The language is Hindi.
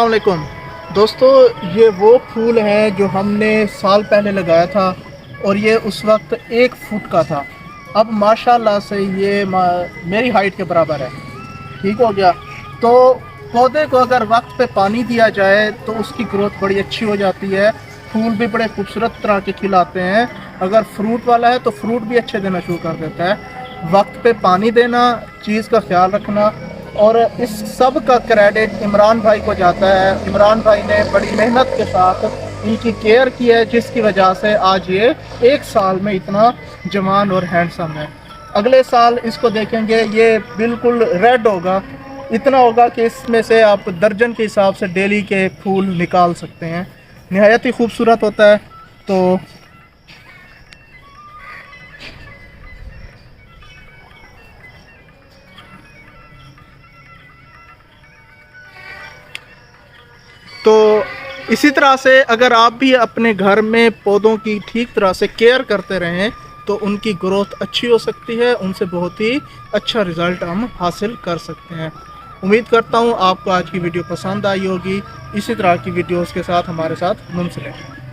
अस्सलाम वालेकुम दोस्तों, ये वो फूल है जो हमने साल पहले लगाया था और ये उस वक्त 1 फुट का था। अब माशाल्लाह से ये मेरी हाइट के बराबर है। ठीक हो गया। तो पौधे को अगर वक्त पे पानी दिया जाए तो उसकी ग्रोथ बड़ी अच्छी हो जाती है। फूल भी बड़े खूबसूरत तरह के खिलाते हैं। अगर फ्रूट वाला है तो फ्रूट भी अच्छे देना शुरू कर देता है। वक्त पे पानी देना, चीज़ का ख्याल रखना, और इस सब का क्रेडिट इमरान भाई को जाता है। इमरान भाई ने बड़ी मेहनत के साथ इनकी केयर की है, जिसकी वजह से आज ये 1 साल में इतना जवान और हैंडसम है। अगले साल इसको देखेंगे, ये बिल्कुल रेड होगा, इतना होगा कि इसमें से आप दर्जन के हिसाब से डेली के फूल निकाल सकते हैं। निहायत ही खूबसूरत होता है। तो इसी तरह से अगर आप भी अपने घर में पौधों की ठीक तरह से केयर करते रहें तो उनकी ग्रोथ अच्छी हो सकती है, उनसे बहुत ही अच्छा रिज़ल्ट हम हासिल कर सकते हैं। उम्मीद करता हूँ आपको आज की वीडियो पसंद आई होगी। इसी तरह की वीडियोस के साथ हमारे साथ मुंसलिक रहें।